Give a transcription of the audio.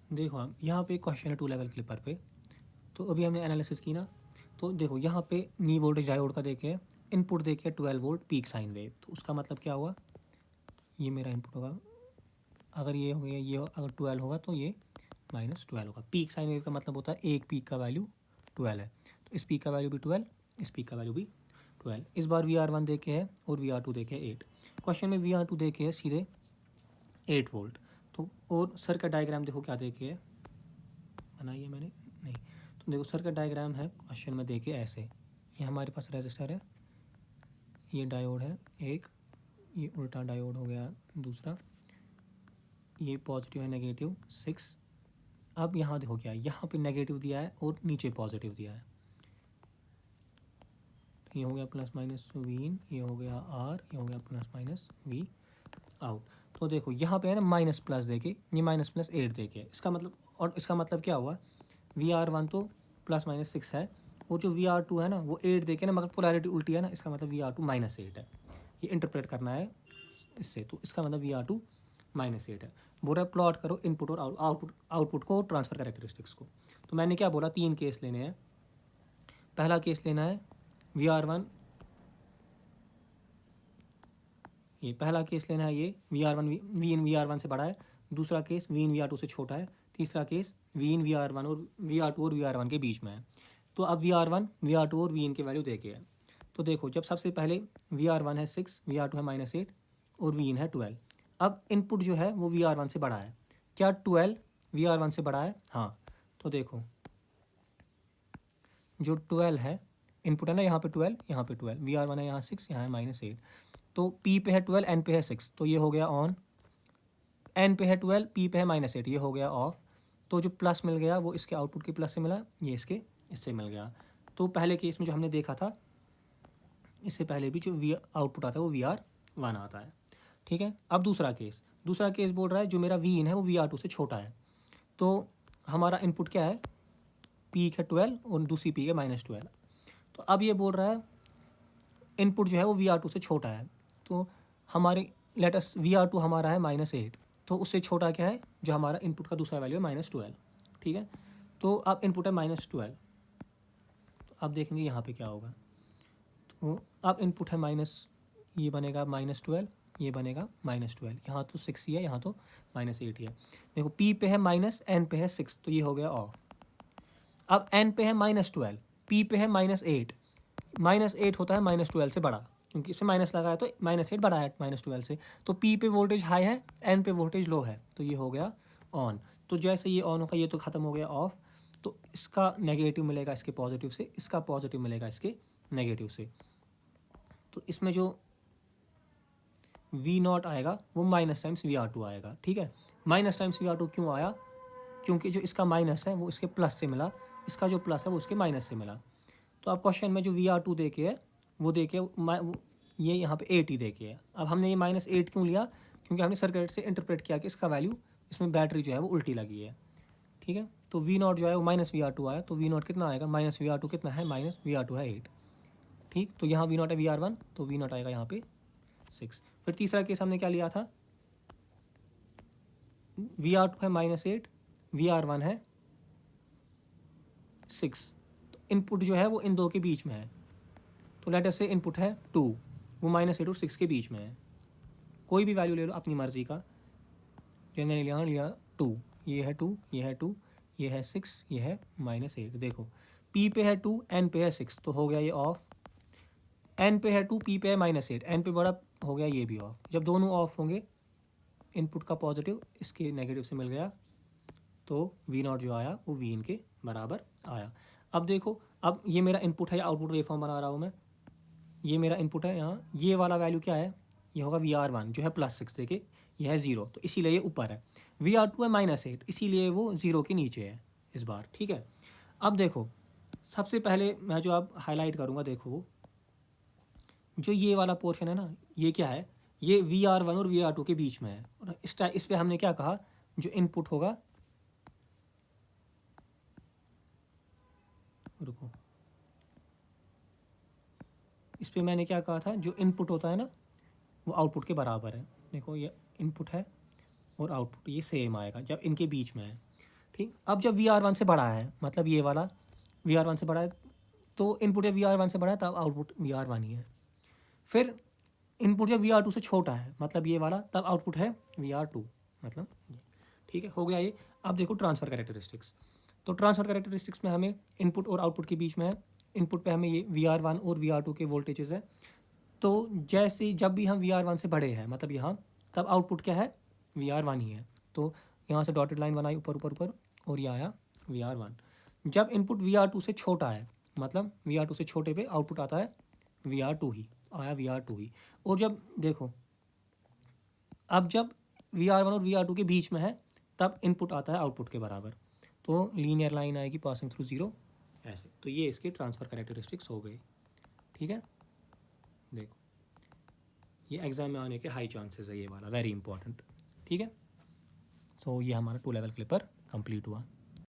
देखो हम यहाँ पे क्वेश्चन है 2 लेवल क्लिपर पे। तो अभी हमने एनालिसिस की ना, तो देखो यहाँ पे नी वोल्टेज डायोड का देखे इनपुट देखे 12 वोल्ट पीक साइन वेव। तो उसका मतलब क्या हुआ, ये मेरा इनपुट होगा, अगर ये हो गया ये अगर 12 होगा तो ये -12 होगा। पीक साइन वेव का मतलब होता है एक पीक का वैल्यू 12 है, तो इस पीक का वैल्यू भी 12, इस पीक का वैल्यू भी 12। इस बार VR1 देखे है और VR2 देखे 8। क्वेश्चन में VR2 देखे है सीधे 8 वोल्ट। तो और सर्किट डायग्राम देखो क्या देखे है, बनाई है मैंने नहीं। तो देखो सर्किट डायग्राम है क्वेश्चन में देखे ऐसे, ये हमारे पास रेजिस्टर है, ये डायोड है एक, ये उल्टा डायोड हो गया दूसरा, ये पॉजिटिव है नेगेटिव 6। अब यहाँ देखो क्या है, यहाँ पे नेगेटिव दिया है और नीचे पॉजिटिव दिया है। तो ये हो गया प्लस माइनस वी इन, ये हो गया आर, ये हो गया प्लस माइनस वी आउट। तो देखो यहाँ पे है ना माइनस प्लस देके, ये माइनस प्लस 8 देके, इसका मतलब, और इसका मतलब क्या हुआ, VR1 तो प्लस माइनस 6 है, और जो VR2 है ना वो 8 देके ना, मगर पोलैरिटी उल्टी है ना, इसका मतलब VR2 -8 है। ये इंटरप्रेट करना है इससे, तो इसका मतलब VR2 -8 है। बोल रहा है प्लॉट करो इनपुट और आउटपुट को, ट्रांसफर कैरेक्टरिस्टिक्स को। तो मैंने क्या बोला, 3 केस लेने हैं। पहला केस लेना है VR1, ये पहला केस लेना है, ये VR1 वी इन VR1 से बड़ा है। दूसरा केस वी इन VR2 से छोटा है। तीसरा केस वी इन VR1 और VR2 और VR1 के बीच में है। तो अब VR1 VR2 और वी इन के वैल्यू देखे है। तो देखो जब सबसे पहले VR1 है 6, VR2 है -8 और वी इन है 12। अब इनपुट जो है वो VR1 से बड़ा है। क्या 12 VR1 से बड़ा है? हाँ। तो देखो जो 12 है इनपुट है ना, यहाँ पे 12, यहाँ पे 12, VR1 है यहाँ 6, यहाँ है -8। तो P पे है 12, N पे है 6, तो ये हो गया ऑन। N पे है 12, P पे है -8, ये हो गया ऑफ। तो जो प्लस मिल गया वो इसके आउटपुट के प्लस से मिला, ये इसके इससे मिल गया। तो पहले केस में जो हमने देखा था, इससे पहले भी जो वी आउटपुट आता है वो VR1 आता है। ठीक है। अब दूसरा केस बोल रहा है जो मेरा वी इन है वो VR2 से छोटा है। तो हमारा इनपुट क्या है, पीक है 12 और दूसरी पीक है -12। तो अब ये बोल रहा है इनपुट जो है वो VR2 से छोटा है। तो हमारे लेटस VR2 हमारा है -8, तो उससे छोटा क्या है, जो हमारा इनपुट का दूसरा वैल्यू है -12। ठीक है। तो अब इनपुट है -12, तो अब देखेंगे यहाँ पे क्या होगा। तो अब इनपुट है ये बनेगा -12, ये बनेगा -12, यहाँ तो 6 ही है, यहाँ तो -8 ही है। देखो P पे है माइनस, N पे है 6, तो ये हो गया ऑफ। अब N पे है -12, P पे है -8, -8 होता है -12 से बड़ा, क्योंकि इसमें माइनस लगा है तो -8 बड़ा है -12 से। तो P पे वोल्टेज हाई है, N पे वोल्टेज लो है, तो ये हो गया ऑन। तो जैसे ये ऑन होगा ये तो ख़त्म हो गया ऑफ। तो इसका नेगेटिव मिलेगा इसके पॉजिटिव से, इसका पॉजिटिव मिलेगा इसके नेगेटिव से। तो इसमें जो V0 आएगा वो माइनस टाइम्स VR2 आएगा। ठीक है। माइनस टाइम्स VR2 क्यों आया, क्योंकि जो इसका माइनस है वो इसके प्लस से मिला, इसका जो प्लस है वो उसके माइनस से मिला। तो अब क्वेश्चन में जो VR2 देके है वो देके ये यहाँ पे 8 ही देके है। अब हमने ये -8 क्यों लिया, क्योंकि हमने सर्किट से इंटरप्रेट किया कि इसका वैल्यू, इसमें बैटरी जो है वो उल्टी लगी है। ठीक है। तो V0 जो है वो -VR2 आया, तो V0 कितना आएगा, -VR2 कितना है, -VR2 है 8। ठीक। तो यहाँ V0 है VR1, तो V0 आएगा यहाँ पे 6। फिर तीसरा केस हमने क्या लिया था, VR2 है -8, VR1 है 6। तो इनपुट जो है वो इन दो के बीच में है। तो लेट अस से इनपुट है 2, वो -8 और 6 के बीच में है। कोई भी वैल्यू ले लो अपनी मर्ज़ी का। जो मैंने लिया 2, ये है 2, ये है 2, ये है 6, ये है -8। देखो P पे है 2, N पे है 6, तो हो गया ये ऑफ। N पे है 2, P पे है -8, N पे बड़ा, हो गया ये भी ऑफ। जब दोनों ऑफ होंगे, इनपुट का पॉजिटिव इसके नेगेटिव से मिल गया, तो V0 जो आया वो V इन के बराबर आया। अब देखो, अब ये मेरा इनपुट है या आउटपुट वेवफॉर्म बना रहा हूँ मैं, ये मेरा इनपुट है यहाँ, ये वाला वैल्यू क्या है, ये होगा VR1 जो है +6 देके, ये है 0, तो इसीलिए ये ऊपर है। VR2 है -8, इसीलिए वो 0 के नीचे है इस बार। ठीक है। अब देखो सबसे पहले मैं जो अब हाईलाइट करूँगा, देखो जो ये वाला पोर्शन है ना, ये क्या है, ये VR1 और VR2 के बीच में है। और इस पर हमने क्या कहा, जो इनपुट होगा, रुको, इस पर मैंने क्या कहा था, जो इनपुट होता है ना वो आउटपुट के बराबर है। देखो ये इनपुट है और आउटपुट ये सेम आएगा जब इनके बीच में है। ठीक, अब जब VR1 से बड़ा है, मतलब ये वाला VR1 से बड़ा है, तो इनपुट जब VR1 से बड़ा है तब आउटपुट VR1 ही है। फिर इनपुट जब VR2 से छोटा है, मतलब ये वाला, तब आउटपुट है VR2, मतलब ये। ठीक है, हो गया ये। अब देखो ट्रांसफ़र कैरेक्टरिस्टिक्स। तो ट्रांसफ़र कैरेक्टरिस्टिक्स में हमें इनपुट और आउटपुट के बीच में है, इनपुट पे हमें ये VR1 और VR2 के वोल्टेजेस है। तो जैसे जब भी हम VR1 से बड़े हैं, मतलब यहाँ, तब आउटपुट क्या है, VR1 ही है। तो यहाँ से डॉटेड लाइन बनाई ऊपर ऊपर ऊपर, और ये आया VR1। जब इनपुट VR2 से छोटा है, मतलब VR2 से छोटे पे आउटपुट आता है VR2 ही, आया VR2 ही। और जब देखो, अब जब VR1 और VR2 के बीच में है, तब इनपुट आता है आउटपुट के बराबर। तो लीनियर लाइन आएगी पासिंग थ्रू ज़ीरो, ऐसे। तो ये इसके ट्रांसफ़र कैरेक्टरिस्टिक्स हो गए। ठीक है, देखो ये एग्ज़ाम में आने के हाई चांसेस है, ये वाला वेरी इंपॉर्टेंट। ठीक है, सो ये हमारा 2 लेवल क्लिपर कंप्लीट हुआ।